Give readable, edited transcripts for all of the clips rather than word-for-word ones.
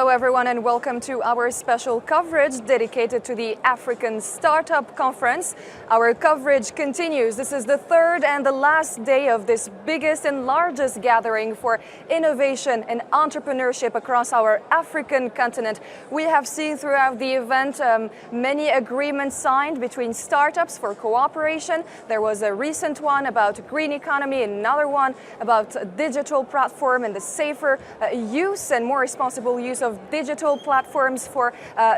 Hello everyone and welcome to our special coverage dedicated to the African Startup Conference. Our coverage continues. This is the third and the last day of this biggest and largest gathering for innovation and entrepreneurship across our African continent. We have seen throughout the event many agreements signed between startups for cooperation. There was a recent one about green economy, another one about a digital platform and the safer use and more responsible use of digital platforms for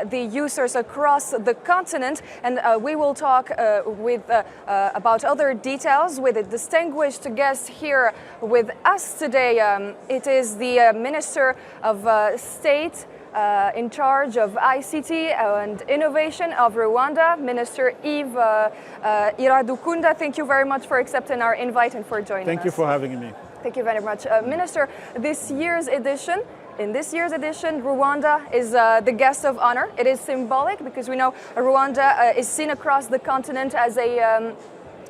the users across the continent. And we will talk about other details with a distinguished guest here with us today. It is the Minister of State in charge of ICT and Innovation of Rwanda, Minister Yves Iradukunda. Thank you very much for accepting our invite and for joining us. Thank you for having me. Thank you very much. Minister, in this year's edition, Rwanda is the guest of honor. It is symbolic because we know Rwanda is seen across the continent as a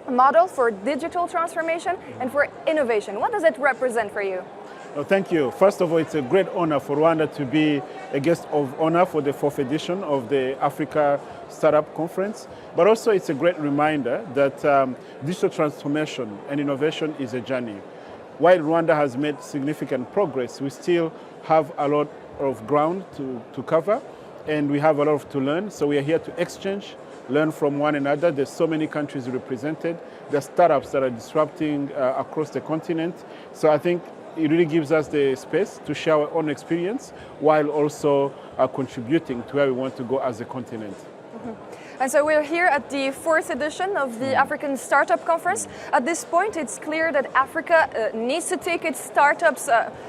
model for digital transformation and for innovation. What does it represent for you? Well, thank you. First of all, it's a great honor for Rwanda to be a guest of honor for the 4th edition of the Africa Startup Conference. But also it's a great reminder that digital transformation and innovation is a journey. While Rwanda has made significant progress, we still have a lot of ground to cover, and we have a lot to learn. So we are here to exchange, learn from one another. There's so many countries represented. There are startups that are disrupting across the continent. So I think it really gives us the space to share our own experience while also contributing to where we want to go as a continent. Mm-hmm. And so we're here at the 4th edition of the African Startup Conference. At this point, it's clear that Africa needs to take its startups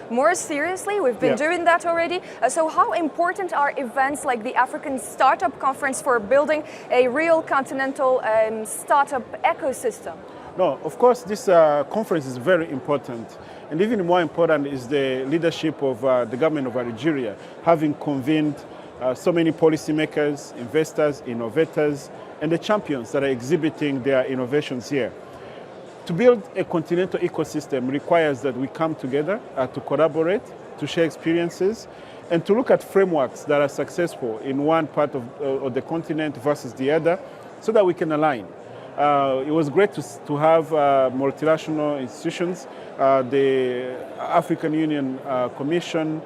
more seriously. We've been doing that already. So how important are events like the African Startup Conference for building a real continental startup ecosystem? No, of course, this conference is very important. And even more important is the leadership of the government of Algeria, having convened so many policymakers, investors, innovators, and the champions that are exhibiting their innovations here. To build a continental ecosystem requires that we come together to collaborate, to share experiences, and to look at frameworks that are successful in one part of the continent versus the other, so that we can align. It was great to have multinational institutions, the African Union Commission,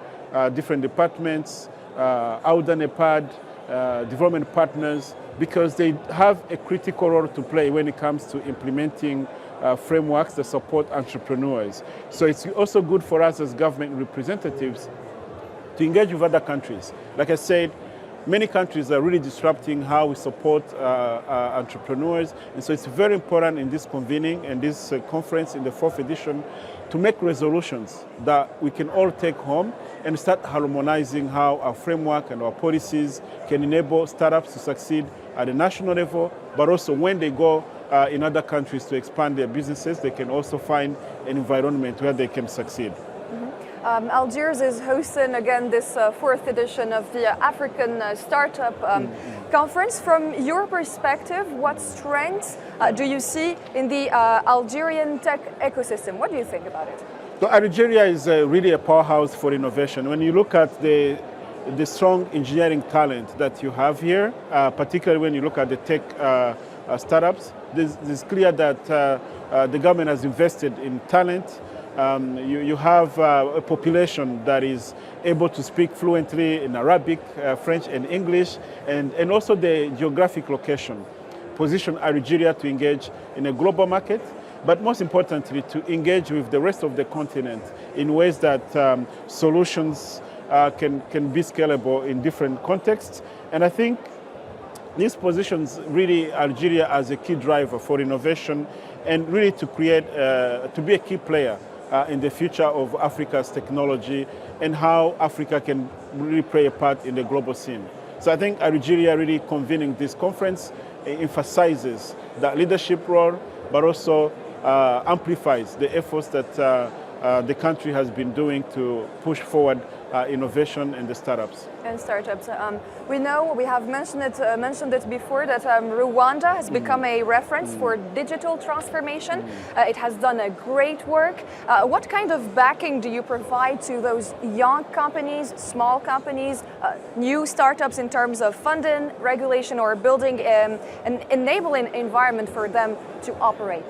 different departments, AUDA, NEPAD, development partners, because they have a critical role to play when it comes to implementing frameworks that support entrepreneurs. So it's also good for us as government representatives to engage with other countries. Like I said, many countries are really disrupting how we support entrepreneurs. And so it's very important in this convening and this conference in the 4th edition to make resolutions that we can all take home and start harmonizing how our framework and our policies can enable startups to succeed at the national level, but also when they go in other countries to expand their businesses, they can also find an environment where they can succeed. Algiers is hosting again this 4th edition of the African Startup Conference. From your perspective, what strengths do you see in the Algerian tech ecosystem? What do you think about it? So Algeria is really a powerhouse for innovation. When you look at the strong engineering talent that you have here, particularly when you look at the tech startups, it's clear that the government has invested in talent. You have a population that is able to speak fluently in Arabic, French, and English, and also the geographic location position Algeria to engage in a global market, but most importantly, to engage with the rest of the continent in ways that solutions can be scalable in different contexts. And I think this positions really Algeria as a key driver for innovation and really to create, to be a key player in the future of Africa's technology and how Africa can really play a part in the global scene. So I think Algeria really convening this conference emphasizes that leadership role, but also amplifies the efforts that the country has been doing to push forward innovation and the startups. And startups. We know, we have mentioned it before, that Rwanda has become a reference for digital transformation. It has done a great work. What kind of backing do you provide to those young companies, small companies, new startups in terms of funding, regulation, or building an enabling environment for them to operate?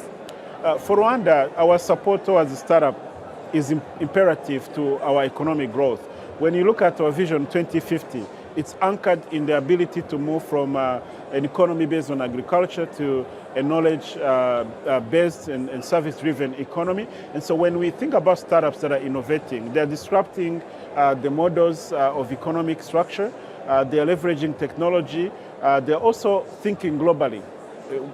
For Rwanda, our support towards the startup is imperative to our economic growth. When you look at our vision 2050, it's anchored in the ability to move from an economy based on agriculture to a knowledge-based and service-driven economy. And so when we think about startups that are innovating, they're disrupting the models of economic structure, they're leveraging technology, they're also thinking globally,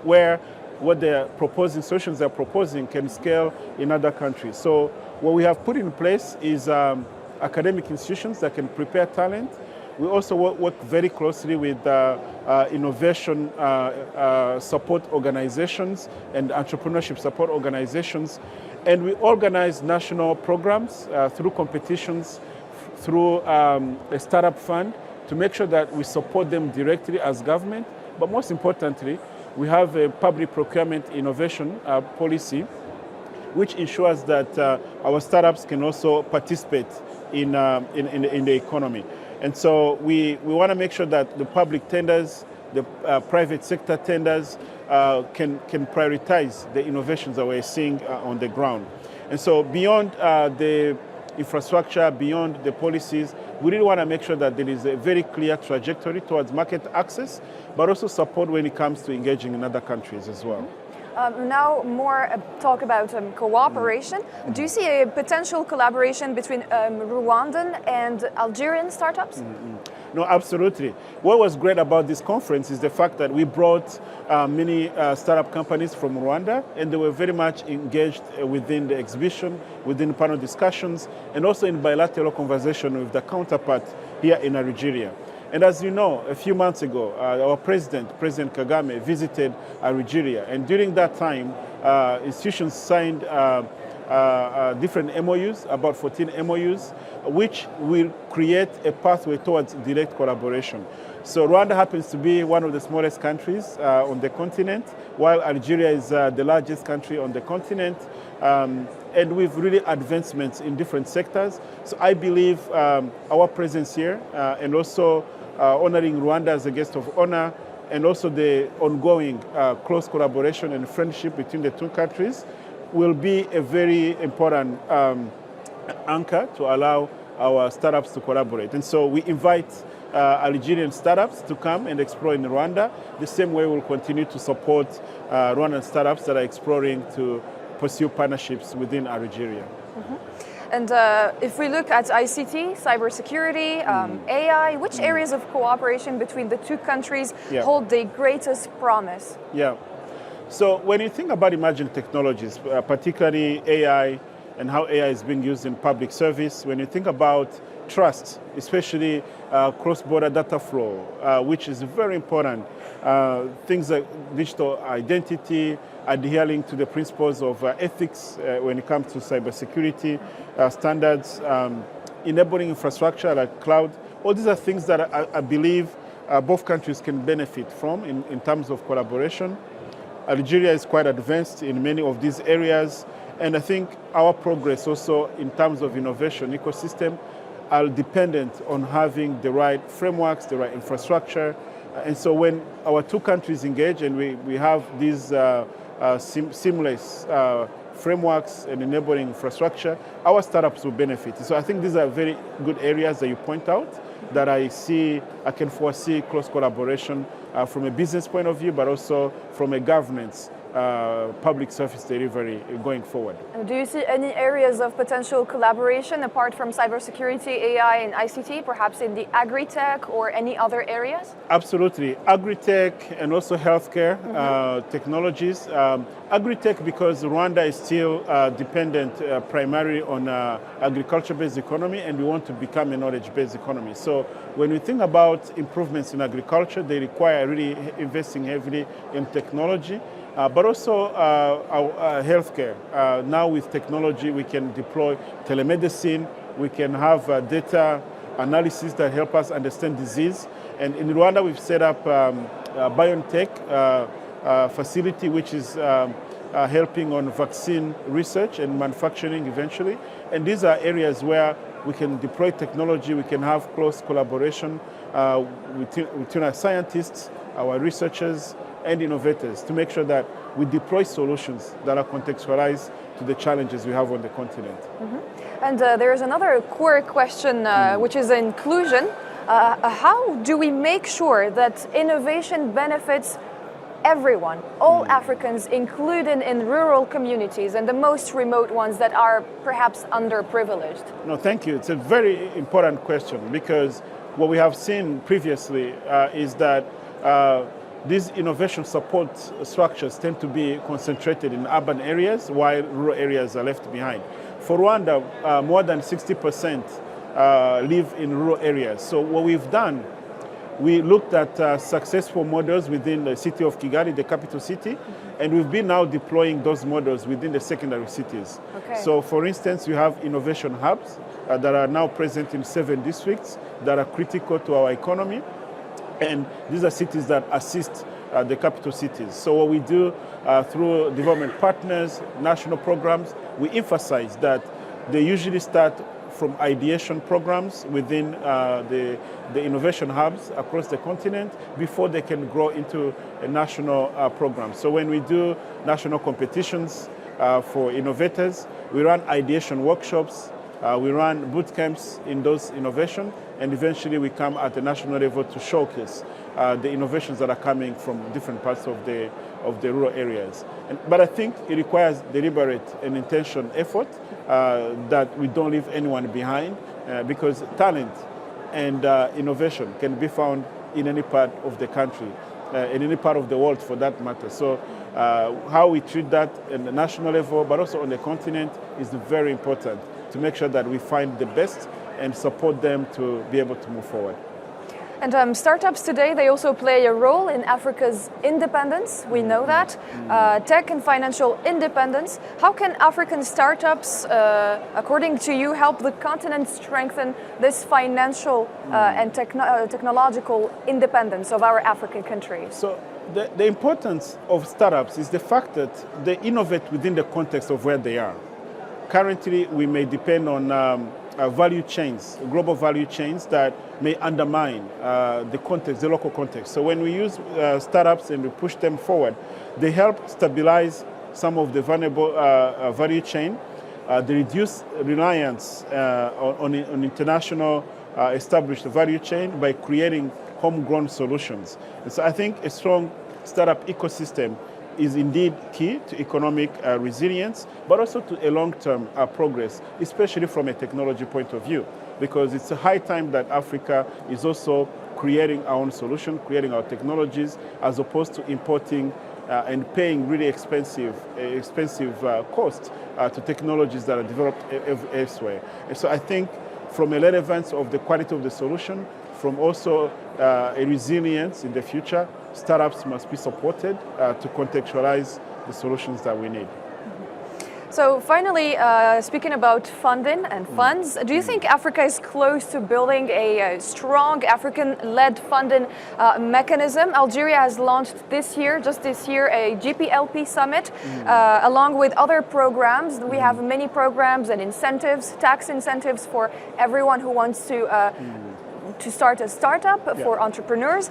where what they're proposing, solutions they're proposing can scale in other countries. So what we have put in place is academic institutions that can prepare talent. We also work very closely with innovation support organizations and entrepreneurship support organizations. And we organize national programs through competitions, through a startup fund, to make sure that we support them directly as government. But most importantly, we have a public procurement innovation policy, which ensures that our startups can also participate in the economy. And so we want to make sure that the public tenders, the private sector tenders can prioritize the innovations that we're seeing on the ground. And so beyond the infrastructure, beyond the policies, we really want to make sure that there is a very clear trajectory towards market access, but also support when it comes to engaging in other countries as well. Now more talk about cooperation. Do you see a potential collaboration between Rwandan and Algerian startups? No, absolutely. What was great about this conference is the fact that we brought many startup companies from Rwanda, and they were very much engaged within the exhibition, within panel discussions, and also in bilateral conversation with the counterpart here in Algeria. And as you know, a few months ago, our President Kagame, visited Algeria. And during that time, institutions signed different MOUs, about 14 MOUs, which will create a pathway towards direct collaboration. So Rwanda happens to be one of the smallest countries on the continent, while Algeria is the largest country on the continent. And with really advancements in different sectors. So I believe our presence here and also honoring Rwanda as a guest of honor, and also the ongoing close collaboration and friendship between the two countries will be a very important anchor to allow our startups to collaborate. And so we invite Algerian startups to come and explore in Rwanda. The same way we'll continue to support Rwandan startups that are exploring to pursue partnerships within Algeria. And if we look at ICT, cybersecurity, AI, which areas of cooperation between the two countries hold the greatest promise? Yeah. So when you think about emerging technologies, particularly AI and how AI is being used in public service, when you think about trust, especially cross-border data flow, which is very important, things like digital identity, adhering to the principles of ethics when it comes to cybersecurity standards, enabling infrastructure like cloud. All these are things that I believe both countries can benefit from in terms of collaboration. Algeria is quite advanced in many of these areas, and I think our progress also in terms of innovation ecosystem are dependent on having the right frameworks, the right infrastructure. And so when our two countries engage and we have these seamless frameworks and enabling infrastructure, our startups will benefit. So I think these are very good areas that you point out that I can foresee close collaboration from a business point of view, but also from a governance public service delivery going forward. Do you see any areas of potential collaboration apart from cybersecurity, AI, and ICT, perhaps in the agri-tech or any other areas? Absolutely. Agri-tech and also healthcare technologies. Agri-tech, because Rwanda is still dependent primarily on agriculture-based economy, and we want to become a knowledge-based economy. So when we think about improvements in agriculture, they require really investing heavily in technology. But but also our healthcare. Now with technology, we can deploy telemedicine, we can have data analysis that help us understand disease. And in Rwanda, we've set up a biotech facility, which is helping on vaccine research and manufacturing eventually. And these are areas where we can deploy technology, we can have close collaboration between our scientists, our researchers, and innovators to make sure that we deploy solutions that are contextualized to the challenges we have on the continent. Mm-hmm. And there is another core question, which is inclusion. How do we make sure that innovation benefits everyone, all Africans, included in rural communities and the most remote ones that are perhaps underprivileged? No, thank you. It's a very important question, because what we have seen previously is that these innovation support structures tend to be concentrated in urban areas while rural areas are left behind. For Rwanda, more than 60% live in rural areas. So what we've done, we looked at successful models within the city of Kigali, the capital city, and we've been now deploying those models within the secondary cities. Okay. So for instance, you have innovation hubs that are now present in 7 districts that are critical to our economy. And these are cities that assist the capital cities. So what we do through development partners, national programs, we emphasize that they usually start from ideation programs within the innovation hubs across the continent before they can grow into a national program. So when we do national competitions for innovators, we run ideation workshops, we run boot camps in those innovations, and eventually we come at the national level to showcase the innovations that are coming from different parts of the rural areas. But I think it requires deliberate and intentional effort that we don't leave anyone behind, because talent and innovation can be found in any part of the country, in any part of the world for that matter. So how we treat that at the national level, but also on the continent, is very important to make sure that we find the best and support them to be able to move forward. And startups today, they also play a role in Africa's independence. We know that. Tech and financial independence. How can African startups, according to you, help the continent strengthen this financial and technological independence of our African countries? So the importance of startups is the fact that they innovate within the context of where they are. Currently, we may depend on value chains, global value chains that may undermine the context, the local context. So when we use startups and we push them forward, they help stabilize some of the vulnerable value chain. They reduce reliance on international established value chain by creating homegrown solutions. And so I think a strong startup ecosystem is indeed key to economic resilience, but also to a long-term progress, especially from a technology point of view, because it's a high time that Africa is also creating our own solution, creating our technologies, as opposed to importing and paying really expensive cost to technologies that are developed elsewhere. And so I think from a relevance of the quality of the solution, from also a resilience in the future, startups must be supported to contextualize the solutions that we need. So finally, speaking about funding and funds, do you think Africa is close to building a strong African-led funding mechanism? Algeria has launched just this year, a GPLP summit, along with other programs. We have many programs and incentives, tax incentives for everyone who wants to start a startup, for entrepreneurs,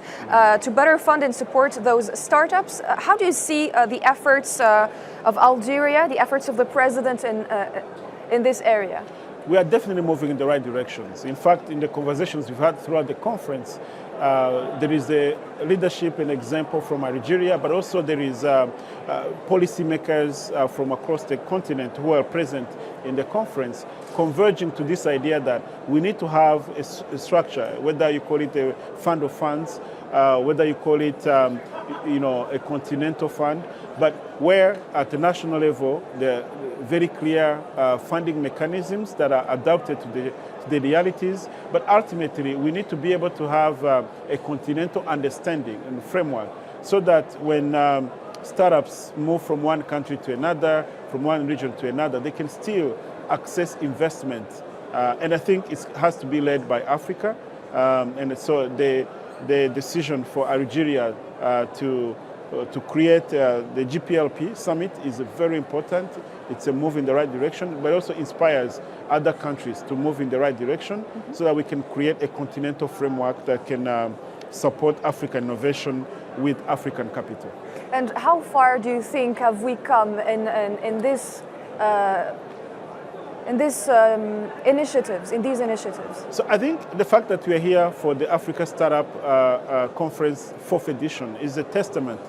to better fund and support those startups. How do you see the efforts of Algeria, the efforts of the president in this area? We are definitely moving in the right directions. In fact, in the conversations we've had throughout the conference, there is a leadership and example from Algeria, but also there is policymakers from across the continent who are present in the conference, converging to this idea that we need to have a structure, whether you call it a fund of funds, whether you call it a continental fund, but where at the national level there are very clear funding mechanisms that are adapted to the realities, but ultimately we need to be able to have a continental understanding and framework so that when startups move from one country to another, from one region to another, they can still access investment. And I think it has to be led by Africa. And so the decision for Algeria to create the GPLP summit is very important. It's a move in the right direction, but also inspires other countries to move in the right direction so that we can create a continental framework that can support African innovation with African capital. And how far do you think have we come in these initiatives? So I think the fact that we are here for the Africa Startup Conference 4th edition is a testament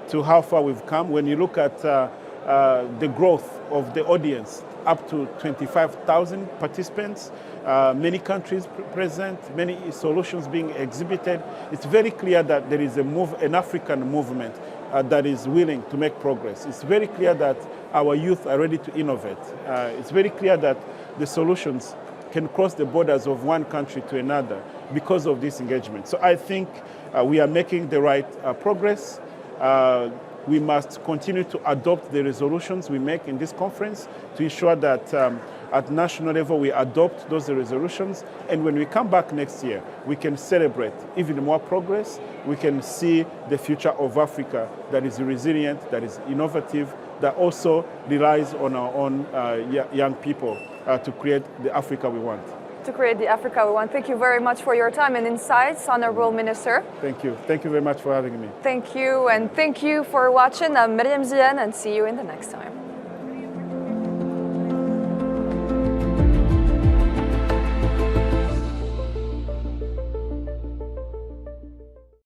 to how far we've come. When you look at the growth of the audience, up to 25,000 participants, many countries present, many solutions being exhibited, it's very clear that there is an African movement that is willing to make progress. It's very clear that our youth are ready to innovate. It's very clear that the solutions can cross the borders of one country to another because of this engagement. So I think we are making the right progress. We must continue to adopt the resolutions we make in this conference to ensure that at national level we adopt those resolutions, and when we come back next year we can celebrate even more progress. We can see the future of Africa that is resilient, that is innovative, that also relies on our own young people to create the Africa we want. To create the Africa we want. Thank you very much for your time and insights, Honorable Minister. Thank you. Thank you very much for having me. Thank you, and thank you for watching. I'm Miriam Zian, and see you in the next time.